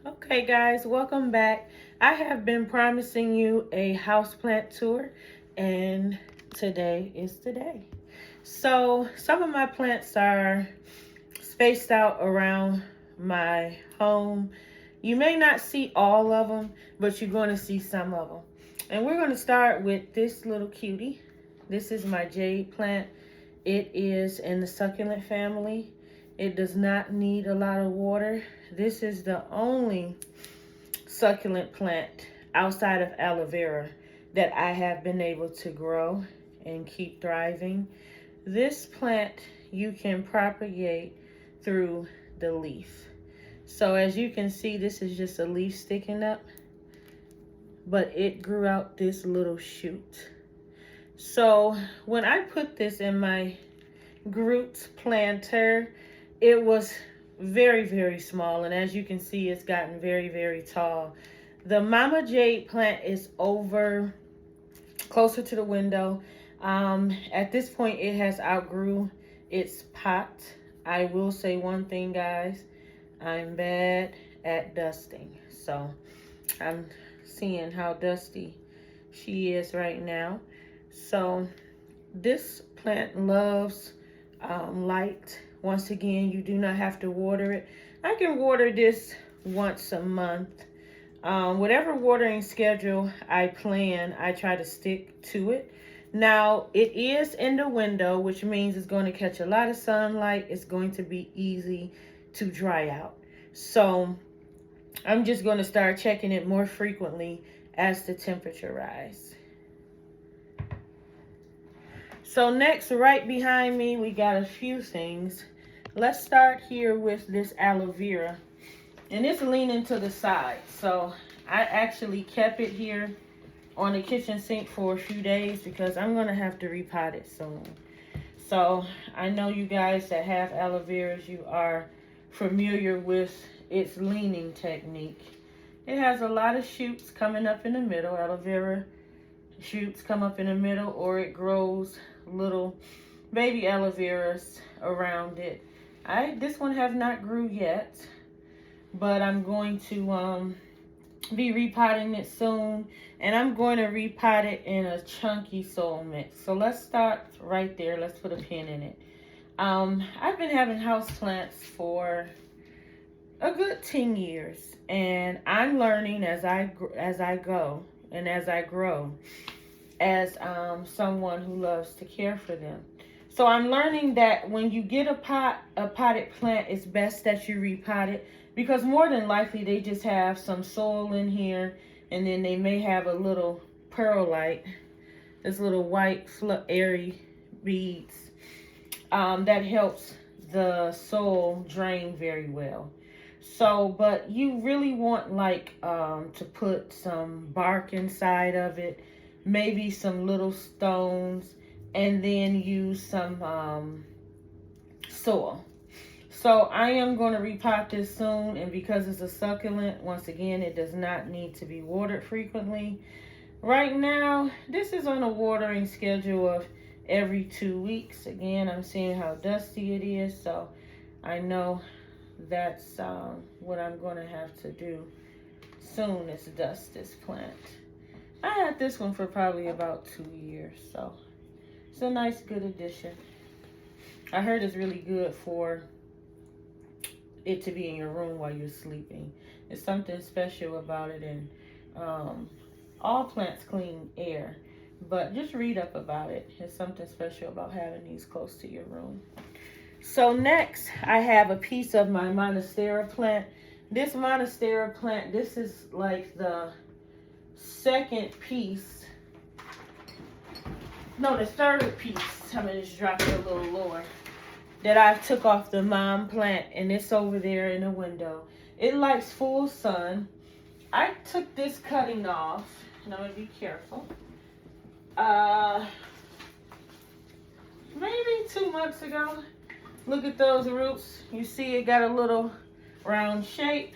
Okay, guys, welcome back. I have been promising you a houseplant tour, and today is the day. So, some of my plants are spaced out around my home. You may not see all of them, but you're going to see some of them. And we're going to start with this little cutie. This is my jade plant. It is in the succulent family. It does not need a lot of water. This is the only succulent plant outside of aloe vera that I have been able to grow and keep thriving. This plant you can propagate through the leaf. So as you can see, this is just a leaf sticking up, but it grew out this little shoot. So when I put this in my Groot planter, it was very, very small, and as you can see, it's gotten very, very tall. The Mama Jade plant is over closer to the window. At this point, it has outgrew its pot. I will say one thing, guys. I'm bad at dusting, so I'm seeing how dusty she is right now. So this plant loves light. Once again, you do not have to water it. I can water this once a month. Whatever watering schedule I plan, I try to stick to it. Now, it is in the window, which means it's going to catch a lot of sunlight. It's going to be easy to dry out. So I'm just going to start checking it more frequently as the temperature rises. So next, right behind me, we got a few things. Let's start here with this aloe vera. And it's leaning to the side. So I actually kept it here on the kitchen sink for a few days because I'm going to have to repot it soon. So I know you guys that have aloe veras, you are familiar with its leaning technique. It has a lot of shoots coming up in the middle. Aloe vera shoots come up in the middle, or it grows little baby aloe veras around it. This one have not grew yet, but I'm going to be repotting it soon, and I'm going to repot it in a chunky soil mix. So let's start right there. Let's put a pin in it. I've been having houseplants for a good 10 years, and I'm learning as I go and as I grow as someone who loves to care for them. So I'm learning that when you get a potted plant, it's best that you repot it, because more than likely they just have some soil in here, and then they may have a little perlite, this little white airy beads that helps the soil drain very well. So, but you really want to put some bark inside of it, maybe some little stones, and then use some soil. So I am going to repot this soon, and because it's a succulent, once again, it does not need to be watered frequently. Right now, this is on a watering schedule of every 2 weeks. Again, I'm seeing how dusty it is, so I know that's what I'm going to have to do soon, is dust this plant. I had this one for probably about 2 years, so it's a nice, good addition. I heard it's really good for it to be in your room while you're sleeping. There's something special about it, and all plants clean air, but just read up about it. There's something special about having these close to your room. So next, I have a piece of my Monstera plant. This Monstera plant, this is like the second piece. No, the third piece. I'm going to just drop it a little lower. That I took off the mom plant, and it's over there in the window. It likes full sun. I took this cutting off, and I'm going to be careful. Maybe 2 months ago. Look at those roots. You see it got a little round shape.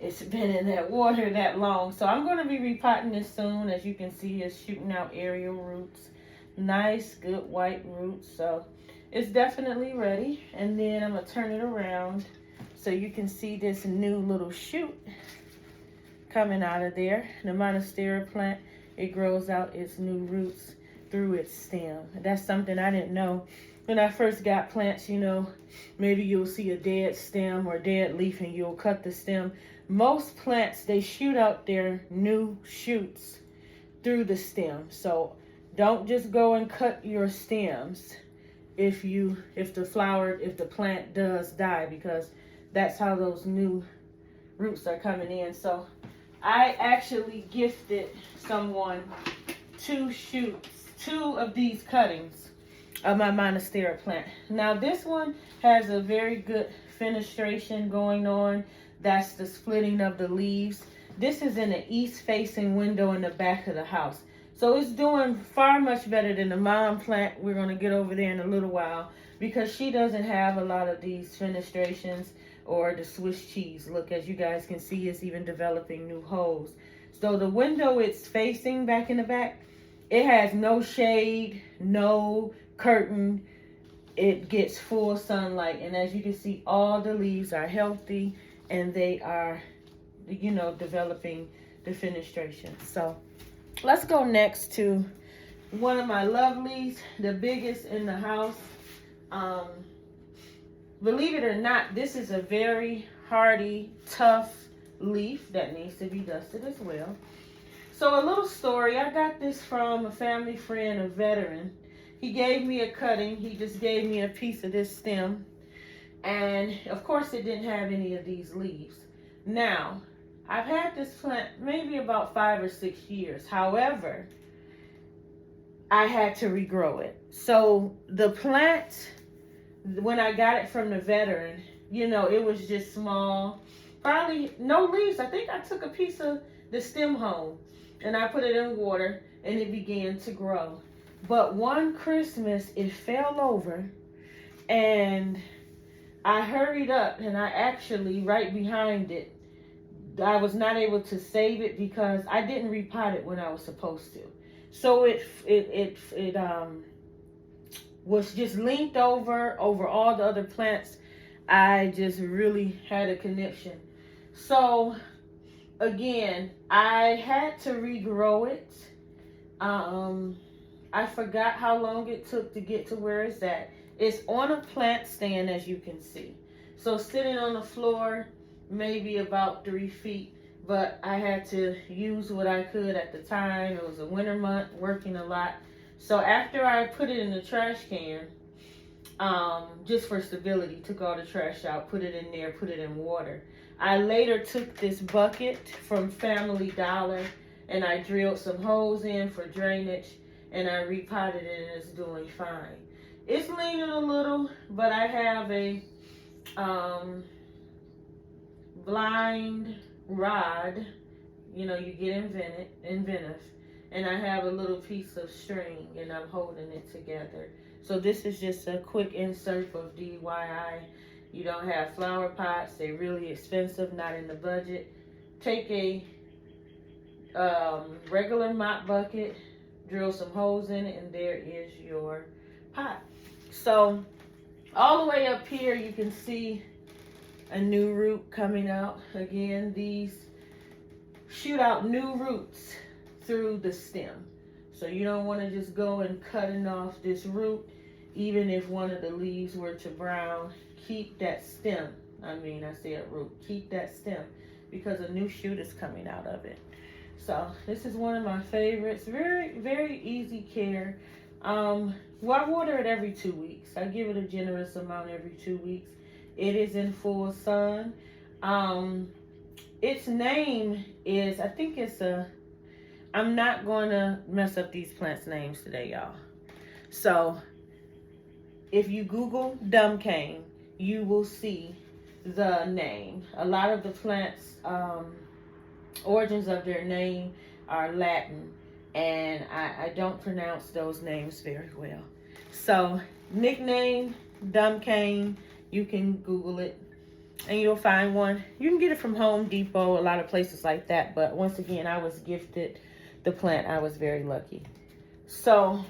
It's been in that water that long. So I'm going to be repotting this soon. As you can see, it's shooting out aerial roots. Nice, good white roots. So it's definitely ready. And then I'm going to turn it around So you can see this new little shoot coming out of there. The Monstera plant, it grows out its new roots through its stem. That's something I didn't know. When I first got plants, you know, maybe you'll see a dead stem or dead leaf and you'll cut the stem. Most plants, they shoot out their new shoots through the stem. So don't just go and cut your stems if the plant does die, because that's how those new roots are coming in. So I actually gifted someone 2 of these cuttings of my Monstera plant. Now this one has a very good fenestration going on. That's the splitting of the leaves. This is in an east facing window in the back of the house. So it's doing far much better than the mom plant. We're going to get over there in a little while, because she doesn't have a lot of these fenestrations or the Swiss cheese. Look, as you guys can see, it's even developing new holes. So the window it's facing back in the back, it has no shade, no curtain. It gets full sunlight. And as you can see, all the leaves are healthy and they are, you know, developing the fenestration. So let's go next to one of my lovelies, the biggest in the house. Believe it or not, this is a very hardy, tough leaf that needs to be dusted as well. So a little story, I got this from a family friend, a veteran. He gave me a cutting. He just gave me a piece of this stem. And of course it didn't have any of these leaves. Now, I've had this plant maybe about 5 or 6 years. However, I had to regrow it. So the plant, when I got it from the veteran, you know, it was just small, probably no leaves. I think I took a piece of the stem home and I put it in water and it began to grow. But one Christmas it fell over and I hurried up, and I actually, right behind it, I was not able to save it because I didn't repot it when I was supposed to. So it was just linked over all the other plants. I just really had a conniption. So again, I had to regrow it. I forgot how long it took to get to where it's at. It's on a plant stand, as you can see. So sitting on the floor, maybe about 3 feet, but I had to use what I could at the time. It was a winter month, working a lot. So after I put it in the trash can, just for stability, took all the trash out, put it in there, put it in water. I later took this bucket from Family Dollar and I drilled some holes in for drainage and I repotted it and it's doing fine. It's leaning a little, but I have a blind rod, you know, you get inventive, and I have a little piece of string and I'm holding it together. So this is just a quick insert of DIY. You don't have flower pots, they're really expensive, not in the budget. Take a regular mop bucket, drill some holes in it, and there is your pot. So all the way up here you can see a new root coming out. Again, these shoot out new roots through the stem. So you don't want to just go and cutting off this root, even if one of the leaves were to brown. Keep that stem. I said root. Keep that stem because a new shoot is coming out of it. So this is one of my favorites. Very, very easy care. Well, I water it every 2 weeks. I give it a generous amount every 2 weeks. It is in full sun. Its name is, I think it's I'm not going to mess up these plants' names today, y'all. So if you Google dumb cane, you will see the name. A lot of the plants, origins of their name are Latin, and I don't pronounce those names very well. So nickname dumb cane, you can Google it and you'll find one. You can get it from Home Depot, a lot of places like that, but once again, I was gifted the plant. I was very lucky. So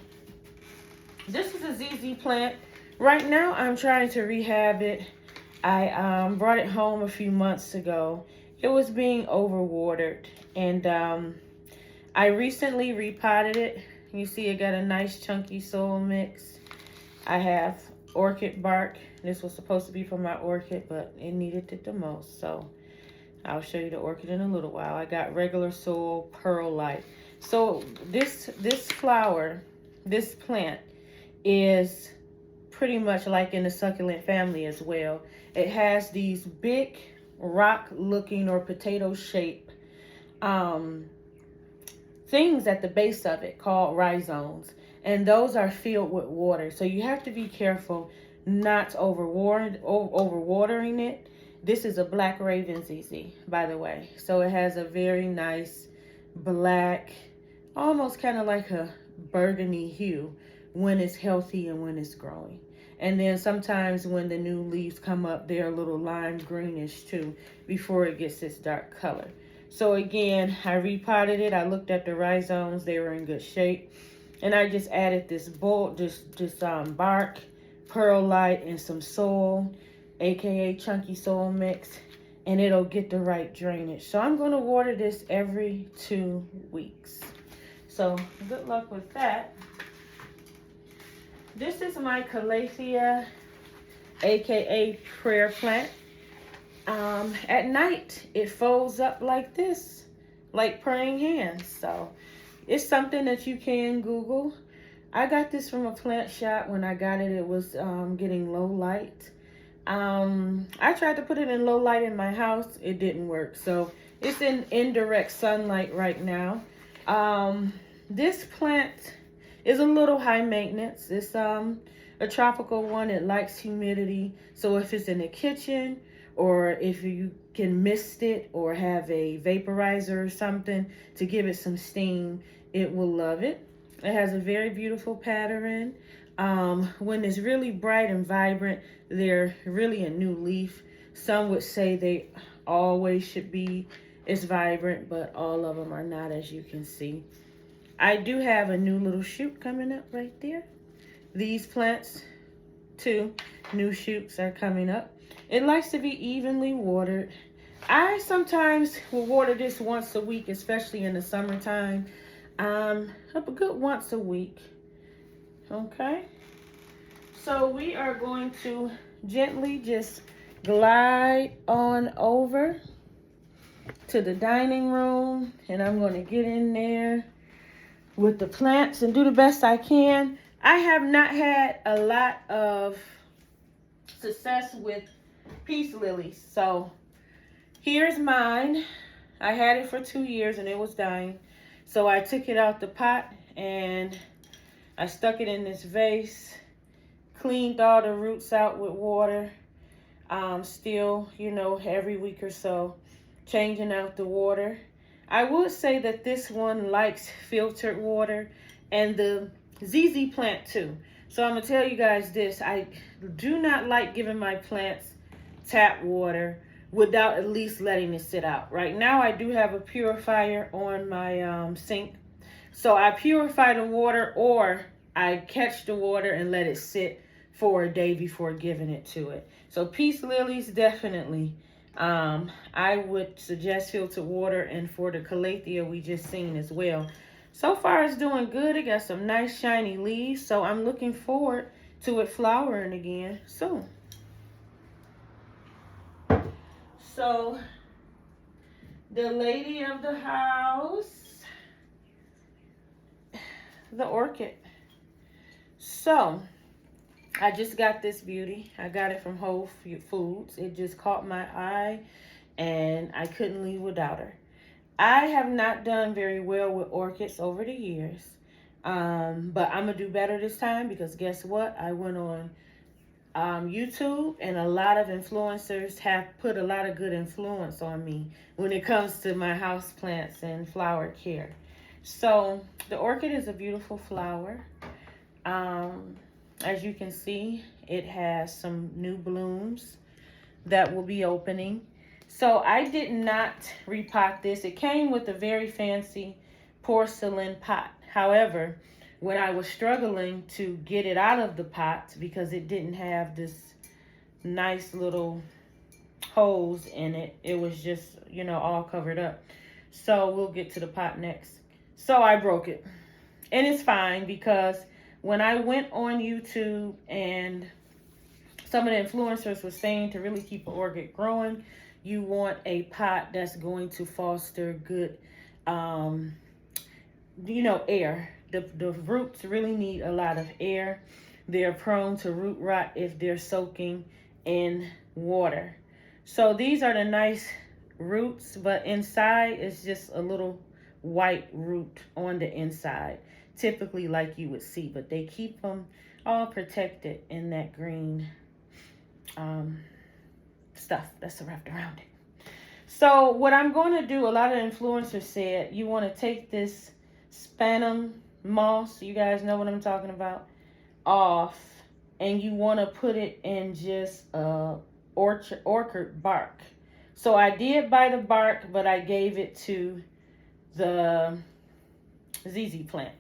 this is a ZZ plant. Right now I'm trying to rehab it. I brought it home a few months ago. It was being overwatered, and I recently repotted it. You see it got a nice chunky soil mix. I have orchid bark. This was supposed to be for my orchid, but it needed it the most. So I'll show you the orchid in a little while. I got regular soil, perlite. So this flower, this plant is pretty much like in the succulent family as well. It has these big rock looking or potato shaped things at the base of it called rhizomes, and those are filled with water. So you have to be careful not overwatering it. This is a Black Raven ZZ, by the way. So it has a very nice black, almost kind of like a burgundy hue when it's healthy and when it's growing. And then sometimes when the new leaves come up, they're a little lime greenish too before it gets this dark color. So again, I repotted it. I looked at the rhizomes. They were in good shape. And I just added this bark, perlite, and some soil, aka chunky soil mix, and it'll get the right drainage. So I'm going to water this every 2 weeks. So good luck with that. This is my Calathea, aka prayer plant. At night, it folds up like this, like praying hands. So it's something that you can Google. I got this from a plant shop. When I got it, it was getting low light. I tried to put it in low light in my house. It didn't work. So it's in indirect sunlight right now. This plant is a little high maintenance. It's a tropical one. It likes humidity. So if it's in the kitchen, or if you can mist it or have a vaporizer or something to give it some steam, it will love it. It has a very beautiful pattern. When it's really bright and vibrant, they're really a new leaf. Some would say they always should be as vibrant, but all of them are not, as you can see. I do have a new little shoot coming up right there. These plants, too, new shoots are coming up. It likes to be evenly watered. I sometimes will water this once a week, especially in the summertime. A good once a week. Okay. So we are going to gently just glide on over to the dining room, and I'm going to get in there with the plants and do the best I can. I have not had a lot of success with peace lilies. So here's mine. I had it for 2 years and it was dying. So I took it out the pot and I stuck it in this vase, cleaned all the roots out with water. Still, you know, every week or so, changing out the water. I would say that this one likes filtered water, and the ZZ plant too. So I'm going to tell you guys this. I do not like giving my plants tap water without at least letting it sit out. Right now I do have a purifier on my sink. So I purify the water, or I catch the water and let it sit for a day before giving it to it. So peace lilies, definitely. I would suggest filtered water, and for the Calathea we just seen as well. So far it's doing good. It got some nice shiny leaves, so I'm looking forward to it flowering again soon. So the lady of the house, the orchid. So I just got this beauty. I got it from Whole Foods. It just caught my eye and I couldn't leave without her. I have not done very well with orchids over the years. But I'm going to do better this time, because guess what? I went on YouTube, and a lot of influencers have put a lot of good influence on me when it comes to my house plants and flower care. So the orchid is a beautiful flower. As you can see, it has some new blooms that will be opening. So I did not repot this. It came with a very fancy porcelain pot. However, when I was struggling to get it out of the pot because it didn't have this nice little holes in it. It was just, you know, all covered up. So we'll get to the pot next. So I broke it. And it's fine because when I went on YouTube and some of the influencers were saying to really keep an orchid growing, you want a pot that's going to foster good, you know, air. The roots really need a lot of air. They're prone to root rot if they're soaking in water. So these are the nice roots, but inside it's just a little white root on the inside, typically like you would see, but they keep them all protected in that green stuff that's wrapped around it. So what I'm going to do, a lot of influencers said you want to take this sphagnum moss, you guys know what I'm talking about, off, and you want to put it in just orchid bark. So I did buy the bark, but I gave it to the ZZ plant.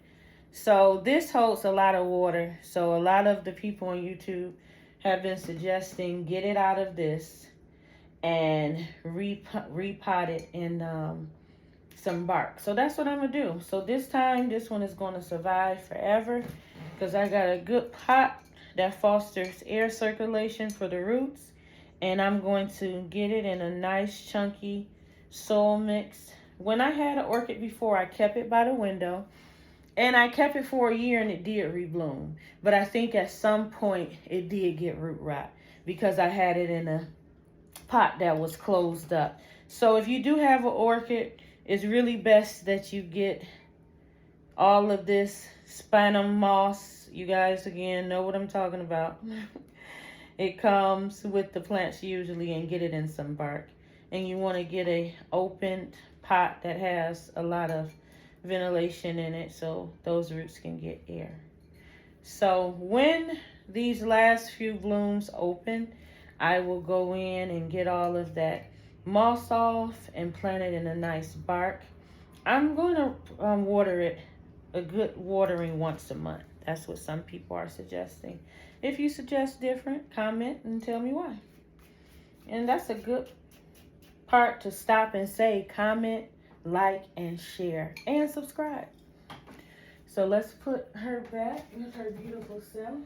So this holds a lot of water. So a lot of the people on YouTube have been suggesting get it out of this and repot it in some bark. So that's what I'm gonna do. So this time, this one is gonna survive forever because I got a good pot that fosters air circulation for the roots, and I'm going to get it in a nice chunky soil mix. When I had an orchid before, I kept it by the window, and I kept it for a year, and it did rebloom. But I think at some point it did get root rot because I had it in a pot that was closed up. So if you do have an orchid, it's really best that you get all of this sphagnum moss. You guys, again, know what I'm talking about. It comes with the plants usually, and get it in some bark. And you want to get a opened pot that has a lot of ventilation in it so those roots can get air. So when these last few blooms open, I will go in and get all of that moss off and plant it in a nice bark. I'm going to water it a good watering once a month. That's what some people are suggesting. If you suggest different, comment and tell me why. And that's a good part to stop and say, comment, like, and share, and subscribe. So let's put her back with her beautiful self.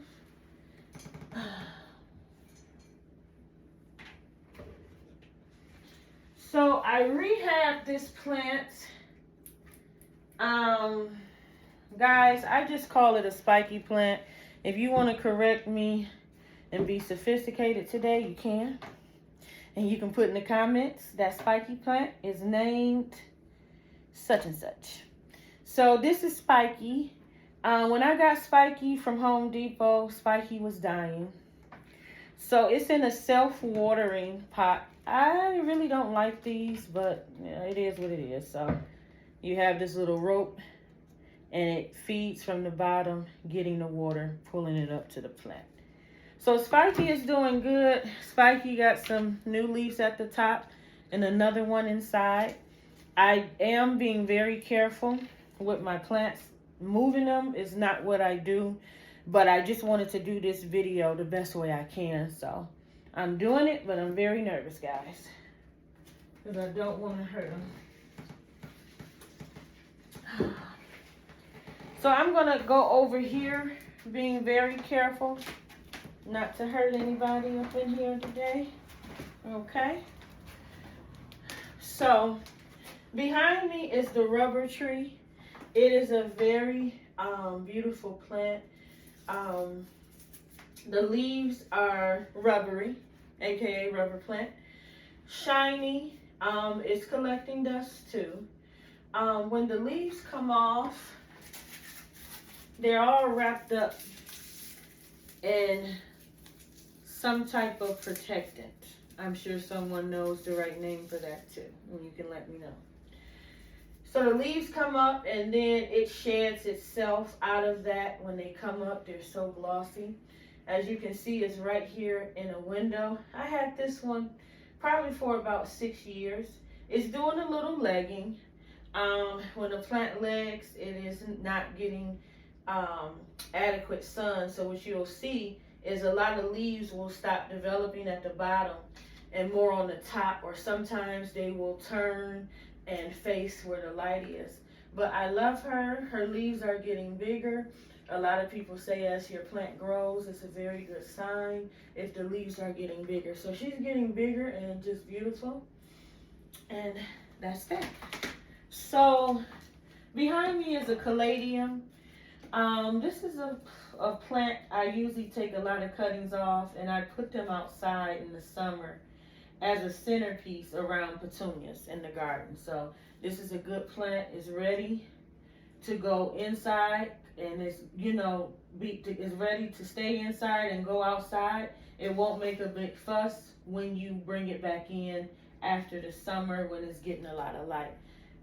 So I rehabbed this plant. Guys, I just call it a spiky plant. If you want to correct me and be sophisticated today, you can. And you can put in the comments that spiky plant is named such and such. So this is Spiky. When I got Spiky from Home Depot, Spiky was dying. So it's in a self-watering pot. I really don't like these, but yeah, it is what it is. So you have this little rope, and it feeds from the bottom, getting the water, pulling it up to the plant. So Spiky is doing good. Spiky got some new leaves at the top and another one inside. I am being very careful with my plants. Moving them is not what I do, but I just wanted to do this video the best way I can. So I'm doing it, but I'm very nervous, guys, because I don't want to hurt them. So I'm going to go over here, being very careful not to hurt anybody up in here today. Okay. So behind me is the rubber tree. It is a very beautiful plant. The leaves are rubbery, aka rubber plant. Shiny. It's collecting dust too. When the leaves come off, they're all wrapped up in some type of protectant. I'm sure someone knows the right name for that too, and you can let me know. So the leaves come up, and then it sheds itself out of that. When they come up, they're so glossy. As you can see, it's right here in a window. I had this one probably for about 6 years. It's doing a little legging. When the plant legs, it is not getting adequate sun. So what you'll see is a lot of leaves will stop developing at the bottom, and more on the top, or sometimes they will turn and face where the light is. But I love her. Her leaves are getting bigger. A lot of people say as your plant grows, it's a very good sign if the leaves are getting bigger. So she's getting bigger and just beautiful. And that's that. So behind me is a caladium. This is a plant I usually take a lot of cuttings off, and I put them outside in the summer as a centerpiece around petunias in the garden. So this is a good plant. It's ready to go inside, and it's, you know, is ready to stay inside and go outside. It won't make a big fuss when you bring it back in after the summer when it's getting a lot of light.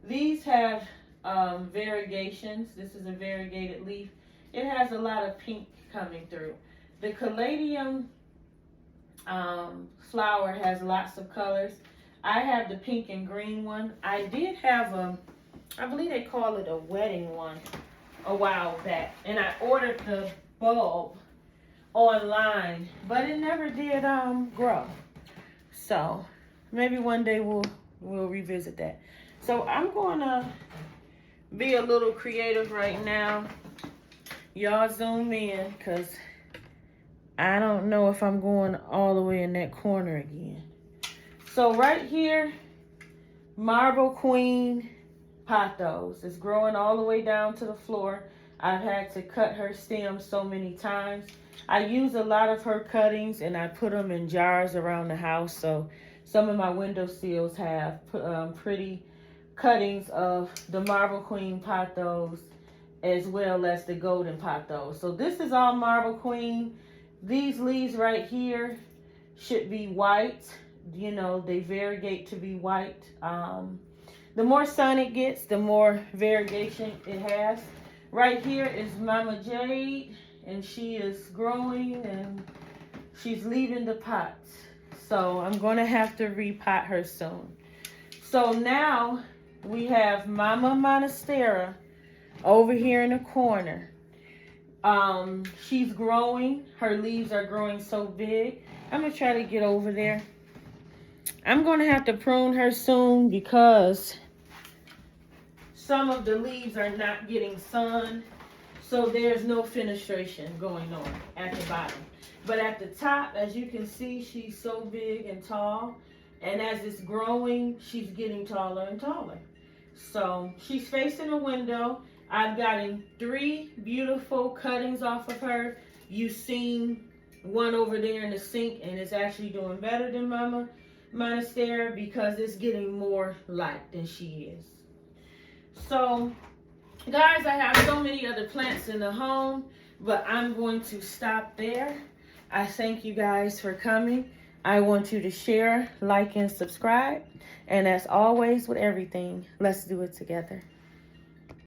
These have variegations. This is a variegated leaf. It has a lot of pink coming through. The caladium flower has lots of colors. I have the pink and green one. I did have I believe they call it a wedding one a while back, and I ordered the bulb online, but it never did grow. So maybe one day we'll revisit that. So I'm gonna be a little creative right now. Y'all zoom in, because I don't know if I'm going all the way in that corner again. So right here, Marble Queen pothos is growing all the way down to the floor. I've had to cut her stems so many times. I use a lot of her cuttings, and I put them in jars around the house. So some of my window sills have pretty cuttings of the Marble Queen pothos, as well as the golden pothos. So this is all Marble Queen. These leaves right here should be white. You know, they variegate to be white. The more sun it gets, the more variegation it has. Right here is Mama Jade, and she is growing and she's leaving the pots. So I'm going to have to repot her soon. So now we have Mama Monstera over here in the corner. She's growing. Her leaves are growing so big. I'm going to try to get over there. I'm going to have to prune her soon because some of the leaves are not getting sun. So there's no fenestration going on at the bottom. But at the top, as you can see, she's so big and tall. And as it's growing, she's getting taller and taller. So she's facing a window. I've gotten 3 beautiful cuttings off of her. You've seen one over there in the sink, and it's actually doing better than Mama Monstera because it's getting more light than she is. So, guys, I have so many other plants in the home, but I'm going to stop there. I thank you guys for coming. I want you to share, like, and subscribe. And as always with everything, let's do it together.